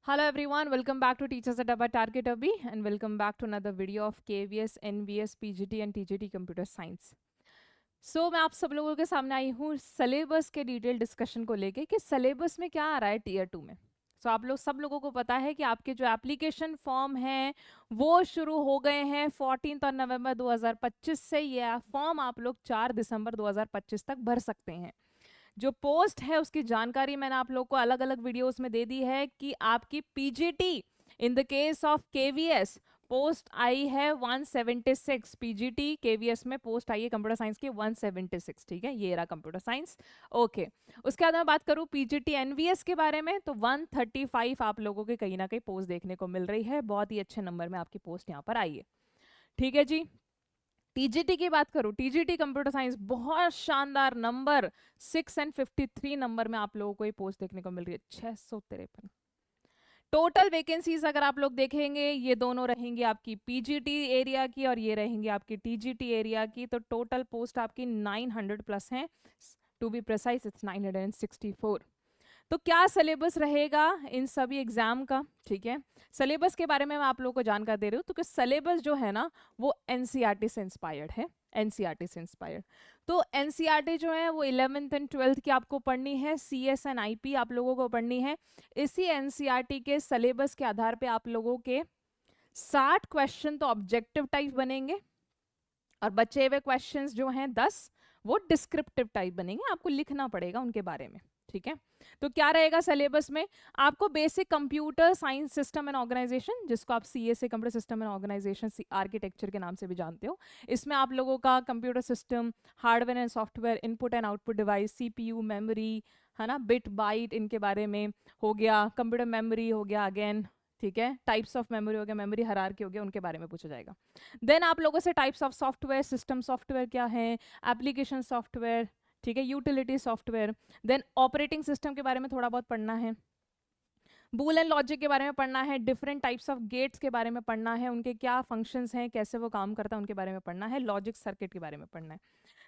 Hello everyone, welcome back to Teachers at Abba Target Abhi and welcome back to another video of KVS, NVS, PGT and TGT Computer Science. मैं आप सब लोगों के सामने आई हूँ syllabus के detail discussion को लेके कि सिलेबस में क्या आ रहा है टीयर 2 में। आप लोग सब लोगों को पता है कि आपके जो एप्लीकेशन फॉर्म हैं वो शुरू हो गए हैं 14 नवंबर 2025 से। ये फॉर्म आप लोग 4 दिसंबर 2025 तक भर सकते हैं। जो पोस्ट है उसकी जानकारी मैंने आप लोग को अलग अलग वीडियोस में दे दी है कि आपकी PGT in the case of KVS post आई है 176। पीजीटी केवीएस में पोस्ट आई है कंप्यूटर साइंस की 176। ठीक है, ये रहा कंप्यूटर साइंस। ओके, उसके बाद मैं बात करूं पीजीटी एनवीएस के बारे में तो 135 आप लोगों के कहीं ना कहीं पोस्ट देखने को मिल रही है। बहुत ही अच्छे नंबर में आपकी पोस्ट यहाँ पर आई है। ठीक है जी। टीजीटी की बात करूं, टीजीटी कंप्यूटर साइंस बहुत शानदार नंबर 653 नंबर में आप लोगों को ये पोस्ट देखने को मिल रही है 653। टोटल वैकेंसीज अगर आप लोग देखेंगे ये दोनों रहेंगी आपकी पीजीटी एरिया की और ये रहेंगी आपकी टीजीटी एरिया की। तो टोटल पोस्ट आपकी 900 प्लस हैं, टू बी प्रिसाइज इट्स 964। तो क्या सिलेबस रहेगा इन सभी एग्जाम का? ठीक है, सिलेबस के बारे में मैं आप लोगों को जानकारी दे रही हूँ। तो सिलेबस जो है ना वो एनसीईआरटी से इंस्पायर्ड है। एनसीईआरटी से इंस्पायर्ड तो एनसीईआरटी जो है वो 11th एंड 12th की आपको पढ़नी है। सीएस एंड आईपी आप लोगों को पढ़नी है। इसी एनसीईआरटी के सिलेबस के आधार पे आप लोगों के 60 क्वेश्चन तो ऑब्जेक्टिव टाइप बनेंगे और बचे हुए क्वेश्चंस जो हैं 10 वो डिस्क्रिप्टिव टाइप बनेंगे, आपको लिखना पड़ेगा उनके बारे में। ठीक है, तो क्या रहेगा सिलेबस में? आपको basic computer science system and organisation, जिसको आप CSA computer system and organisation architecture के नाम से भी जानते हो, इसमें आप लोगों का computer system, hardware and software, input and output device, CPU, memory, है ना, बिट बाइट, इनके बारे में हो गया। कंप्यूटर मेमोरी हो गया अगेन, ठीक है, टाइप्स ऑफ मेमोरी हो गया, मेमोरी हायरार्की हो गया, उनके बारे में पूछा जाएगा। देन आप लोगों से types of software, system software क्या है, एप्लीकेशन सॉफ्टवेयर, ठीक है, utility software. Then operating system के बारे में थोड़ा बहुत पढ़ना है, बूल एंड लॉजिक के बारे में पढ़ना है, डिफरेंट टाइप्स ऑफ गेट्स के बारे में पढ़ना है, उनके क्या फंक्शंस हैं, कैसे वो काम करता है उनके बारे में पढ़ना है, लॉजिक सर्किट के बारे में पढ़ना है।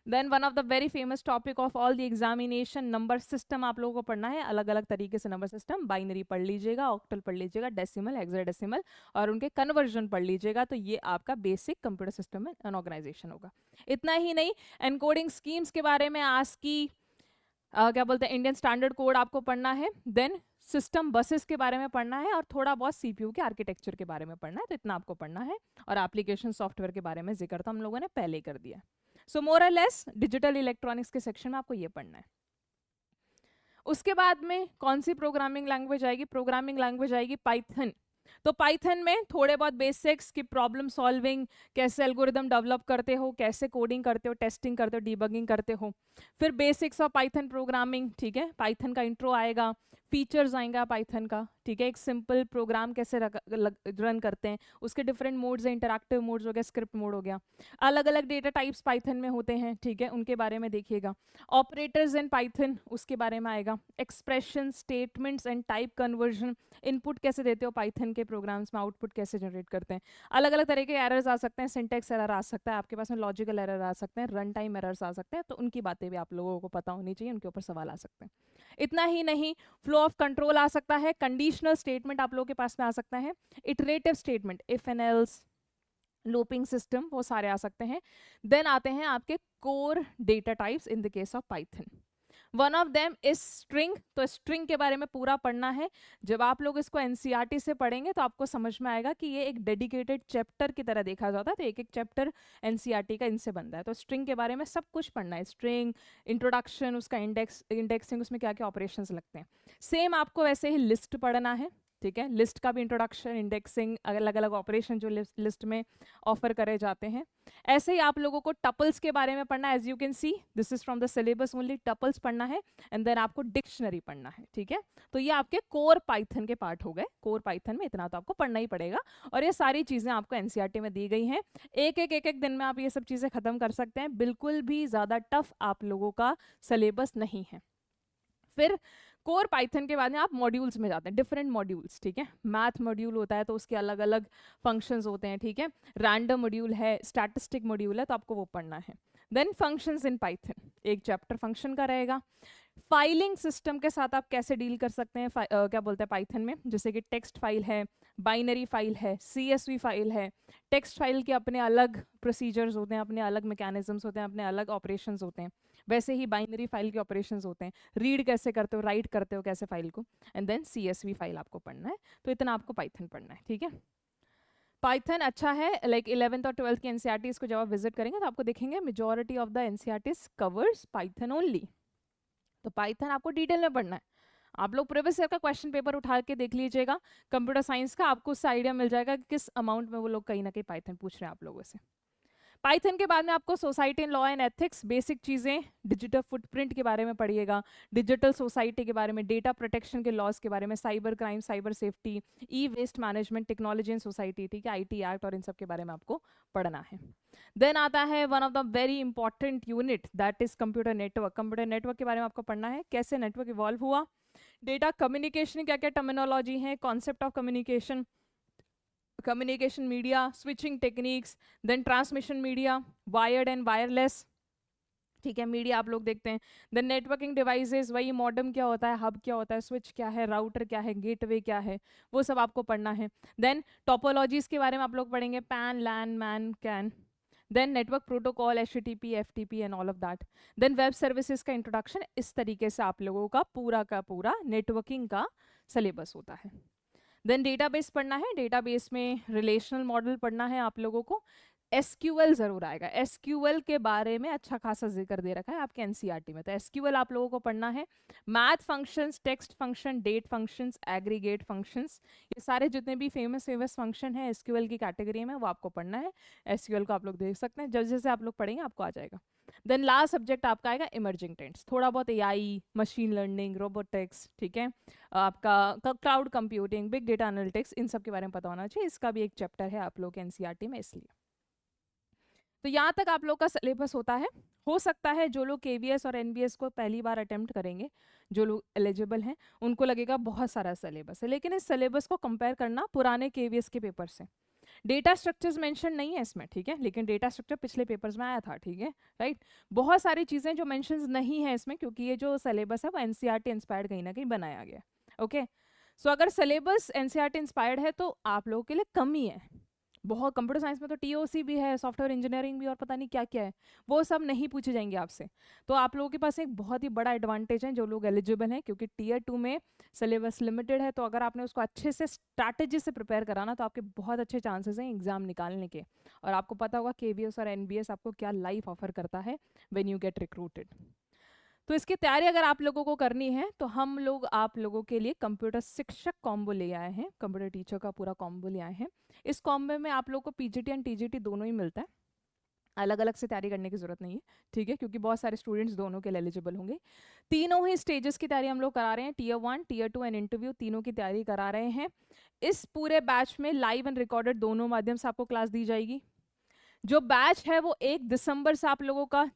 Then one of the very famous topic of all the examination, number system आप लोगों को पढ़ना है। अलग अलग तरीके से नंबर सिस्टम, बाइनरी पढ़ लीजिएगा, ऑक्टल पढ़ लीजिएगा, डेसिमल, हेक्साडेसिमल और उनके कन्वर्जन पढ़ लीजिएगा। तो ये आपका basic computer system and organisation होगा। इतना ही नहीं, एनकोडिंग स्कीम्स के बारे में, आस्की क्या बोलते हैं, इंडियन स्टैंडर्ड कोड आपको पढ़ना है। देन सिस्टम बसेस के बारे में पढ़ना है और थोड़ा बहुत सीपीयू के आर्किटेक्चर के बारे में पढ़ना है। तो इतना आपको पढ़ना है। और एप्लीकेशन सॉफ्टवेयर के बारे में जिक्र तो हम लोगों ने पहले ही कर दिया। सो मोर और लेस डिजिटल इलेक्ट्रॉनिक्स के सेक्शन में आपको ये पढ़ना है। उसके बाद में कौन सी प्रोग्रामिंग लैंग्वेज आएगी? प्रोग्रामिंग लैंग्वेज आएगी पाइथन। तो पाइथन में थोड़े बहुत बेसिक्स की प्रॉब्लम सॉल्विंग, कैसे एल्गोरिदम डेवलप करते हो, कैसे कोडिंग करते हो, टेस्टिंग करते हो, डीबगिंग करते हो। फिर बेसिक्स ऑफ पाइथन प्रोग्रामिंग, ठीक है, पाइथन का इंट्रो आएगा, फीचर्स आएगा पाइथन का, ठीक है, एक सिंपल प्रोग्राम कैसे रन करते हैं, उसके डिफरेंट मोड्स हैं, इंटरैक्टिव मोड्स हो गया, स्क्रिप्ट मोड हो गया, अलग अलग डेटा टाइप्स पाइथन में होते हैं, ठीक है, उनके बारे में देखिएगा। ऑपरेटर्स इन पाइथन उसके बारे में आएगा, expression, statements and type conversion, input कैसे देते हो पाइथन के प्रोग्राम्स में, आउटपुट कैसे जनरेट करते हैं। अलग अलग तरह के एरर्स आ सकते हैं, सिंटेक्स एरर आ सकता है आपके पास में, लॉजिकल एरर आ सकते हैं, रन टाइम एरर्स आ सकते हैं। तो उनकी बातें भी आप लोगों को पता होनी चाहिए, उनके ऊपर सवाल आ सकते हैं। इतना ही नहीं, फ्लो ऑफ कंट्रोल आ सकता है, कंडीशनल स्टेटमेंट आप लोगों के पास में आ सकता है, iterative statement, if and else, looping system, वो सारे आ सकते हैं। देन आते हैं आपके core data types in the case of Python. One of them is string. तो स्ट्रिंग के बारे में पूरा पढ़ना है। जब आप लोग इसको एनसीईआरटी से पढ़ेंगे तो आपको समझ में आएगा कि ये एक डेडिकेटेड चैप्टर की तरह देखा जाता है। तो एक एक चैप्टर एनसीईआरटी का इनसे बनता है। तो स्ट्रिंग के बारे में सब कुछ पढ़ना है, स्ट्रिंग, इंट्रोडक्शन, उसका इंडेक्सिंग, उसमें क्या क्या ऑपरेशंस लगते हैं। सेम आपको वैसे ही लिस्ट पढ़ना है, ठीक है, लिस्ट का भी इंट्रोडक्शन, इंडेक्सिंग, अलग अलग ऑपरेशन जो लिस्ट में ऑफर करे जाते हैं। ऐसे ही आप लोगों को टपल्स के बारे में पढ़ना है। As you can see this is from the syllabus only, tuples पढ़ना है एंड देन आपको डिक्शनरी पढ़ना है, ठीक है। तो ये आपके कोर पाइथन के पार्ट हो गए। कोर पाइथन में इतना तो आपको पढ़ना ही पड़ेगा और ये सारी चीजें आपको एनसीईआरटी में दी गई हैं। एक एक दिन में आप ये सब चीजें खत्म कर सकते हैं। बिल्कुल भी ज्यादा टफ आप लोगों का सिलेबस नहीं है। फिर कोर पाइथन के बाद में आप मॉड्यूल्स में जाते हैं, डिफरेंट मॉड्यूल्स, ठीक है। मैथ मॉड्यूल होता है तो उसके अलग अलग फंक्शंस होते हैं, ठीक है। रैंडम मॉड्यूल है, स्टैटिस्टिक मॉड्यूल है, तो आपको वो पढ़ना है। देन फंक्शंस इन पाइथन, एक चैप्टर फंक्शन का रहेगा। फाइलिंग सिस्टम के साथ आप कैसे डील कर सकते हैं क्या बोलते हैं पाइथन में, जैसे कि टेक्स्ट फाइल है, बाइनरी फाइल है, CSV फाइल है। टेक्स्ट फाइल के अपने अलग प्रोसीजर्स होते हैं, अपने अलग मैकेनिज्म्स होते हैं, अपने अलग ऑपरेशंस होते हैं। वैसे ही बाइनरी फाइल के ऑपरेशंस होते हैं, रीड कैसे करते हो, राइट करते हो कैसे फाइल को, एंड देन CSV फाइल आपको पढ़ना है। तो इतना आपको पाइथन पढ़ना है, ठीक है। पाइथन अच्छा है, लाइक 11th और 12th की NCERTs को जब आप विजिट करेंगे तो आपको देखेंगे majority of the NCERTs covers Python only. तो पाइथन आपको डिटेल में पढ़ना है। आप लोग प्रीवियस ईयर का क्वेश्चन पेपर उठा के देख लीजिएगा कंप्यूटर साइंस का, आपको उससे आइडिया मिल जाएगा कि किस अमाउंट में वो लोग कहीं ना कहीं पाइथन पूछ रहे हैं आप लोगों से। पाइथन के बाद में आपको society and law and ethics, basic चीज़ें, डिजिटल फुटप्रिंट के बारे में पढ़िएगा, डिजिटल सोसाइटी के बारे में, डेटा प्रोटेक्शन के लॉज के बारे में, cyber crime, cyber safety, e waste management, technology and society, ठीक है, IT एक्ट और इन सब के बारे में आपको पढ़ना है। देन आता है one of the very important unit, that is computer network. Computer network के बारे में आपको पढ़ना है, कैसे नेटवर्क इवॉल्व हुआ, डेटा कम्युनिकेशन क्या क्या टर्मिनोलॉजी है, concept of communication, communication media, switching techniques, then transmission media, wired and wireless, ठीक है, मीडिया आप लोग देखते हैं। देन नेटवर्किंग डिवाइसेस, वही मॉडेम क्या होता है, हब क्या होता है, स्विच क्या है, राउटर क्या है, गेटवे क्या है, वो सब आपको पढ़ना है। देन टोपोलॉजीज के बारे में आप लोग पढ़ेंगे, PAN, LAN, MAN, CAN. Then network protocol, HTTP, FTP and all of that. Then web services का इंट्रोडक्शन। इस तरीके से आप लोगों का पूरा नेटवर्किंग का सिलेबस होता है। देन डेटाबेस पढ़ना है, डेटाबेस में रिलेशनल मॉडल पढ़ना है आप लोगों को। SQL जरूर आएगा, SQL के बारे में अच्छा खासा जिक्र दे रखा है आपके NCERT में, तो SQL आप लोगों को पढ़ना है। Math functions, text function, date functions, aggregate functions, ये सारे जितने भी फेमस फंक्शन है SQL की कैटेगरी में, वो आपको पढ़ना है। SQL को आप लोग देख सकते हैं, जैसे जैसे आप लोग पढ़ेंगे आपको आ जाएगा। देन लास्ट सब्जेक्ट आपका आएगा इमर्जिंग ट्रेंड्स, थोड़ा बहुत AI, मशीन लर्निंग, रोबोटिक्स, ठीक है, आपका cloud computing, big data analytics, इन सब के बारे में पता होना चाहिए। इसका भी एक चैप्टर है आप लोग के NCERT में, इसलिए। तो यहाँ तक आप लोग का सिलेबस होता है। हो सकता है जो लोग KVS और NBS को पहली बार अटेम्प्ट करेंगे, जो लोग एलिजिबल हैं, उनको लगेगा बहुत सारा सिलेबस है, लेकिन इस सिलेबस को कंपेयर करना पुराने KVS के पेपर से। डेटा स्ट्रक्चर्स मेंशन नहीं है इसमें, ठीक है, लेकिन डेटा स्ट्रक्चर पिछले पेपर्स में आया था, ठीक है, राइट। बहुत सारी चीज़ें जो मेंशंस नहीं है इसमें, क्योंकि ये जो सिलेबस है वो NCERT इंस्पायर्ड कहीं ना कहीं बनाया गया है। ओके, सो अगर सिलेबस NCERT इंस्पायर्ड है तो आप लोगों के लिए कम ही है। बहुत कंप्यूटर साइंस में तो TOC भी है, सॉफ्टवेयर इंजीनियरिंग भी, और पता नहीं क्या क्या है, वो सब नहीं पूछे जाएंगे आपसे। तो आप लोगों के पास एक बहुत ही बड़ा एडवांटेज है जो लोग एलिजिबल हैं, क्योंकि Tier 2 में सिलेबस लिमिटेड है। तो अगर आपने उसको अच्छे से स्ट्रैटेजी से प्रिपेयर कराना तो आपके बहुत अच्छे चांसेस हैं एग्जाम निकालने के। और आपको पता होगा KVS और NBS आपको क्या लाइफ ऑफर करता है व्हेन यू गेट रिक्रूटेड। तो इसकी तैयारी अगर आप लोगों को करनी है तो हम लोग आप लोगों के लिए कंप्यूटर शिक्षक कॉम्बो ले आए हैं, कंप्यूटर टीचर का पूरा कॉम्बो ले आए हैं। इस कॉम्बो में आप लोग को PGT एंड TGT दोनों ही मिलता है, अलग अलग से तैयारी करने की जरूरत नहीं है, ठीक है, क्योंकि बहुत सारे स्टूडेंट्स दोनों के लिए एलिजिबल होंगे। तीनों ही स्टेजेस की तैयारी हम लोग करा रहे हैं, Tier 1, Tier 2 एंड इंटरव्यू, तीनों की तैयारी करा रहे हैं। इस पूरे बैच में लाइव एंड रिकॉर्डेड दोनों माध्यम से आपको क्लास दी जाएगी। जो बैच है वो 1 दिसंबर से आप लोगों का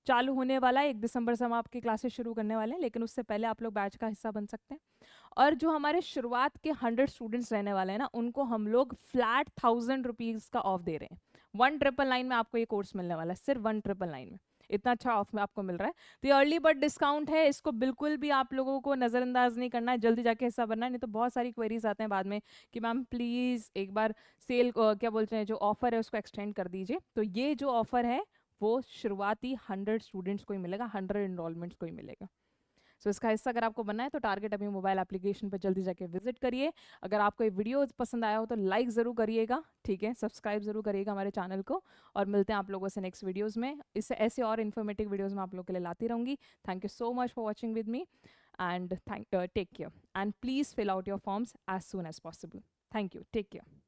चालू होने वाला है, 1 दिसंबर से हम आपकी क्लासेस शुरू करने वाले हैं, लेकिन उससे पहले आप लोग बैच का हिस्सा बन सकते हैं। और जो हमारे शुरुआत के 100 स्टूडेंट्स रहने वाले हैं ना, उनको हम लोग फ्लैट 1000 रुपीज़ का ऑफ दे रहे हैं। 1999 में आपको ये कोर्स मिलने वाला है, सिर्फ 1999 में, इतना अच्छा ऑफ में आपको मिल रहा है। तो ये अर्ली बर्ड डिस्काउंट है, इसको बिल्कुल भी आप लोगों को नज़रअंदाज नहीं करना है, जल्दी जाके हिस्सा बनना है, नहीं तो बहुत सारी क्वेरीज आते हैं बाद में कि मैम प्लीज़ एक बार सेल क्या बोलते हैं जो ऑफर है उसको एक्सटेंड कर दीजिए। तो ये जो ऑफर है वो शुरुआती 100 स्टूडेंट्स को ही मिलेगा, 100 एनरोलमेंट्स को ही मिलेगा। सो इसका हिस्सा अगर आपको बनना है तो टारगेट अभी मोबाइल एप्लीकेशन पर जल्दी जाके विजिट करिए। अगर आपको ये वीडियो पसंद आया हो तो लाइक ज़रूर करिएगा, ठीक है, सब्सक्राइब ज़रूर करिएगा हमारे चैनल को, और मिलते हैं आप लोगों से नेक्स्ट वीडियोज़ में। इससे ऐसे और इन्फॉर्मेटिव वीडियोज़ में आप लोग के लिए लाती रहूँगी। Thank you so much for watching with me and take care and please fill out your forms as soon as possible. Thank you, take care.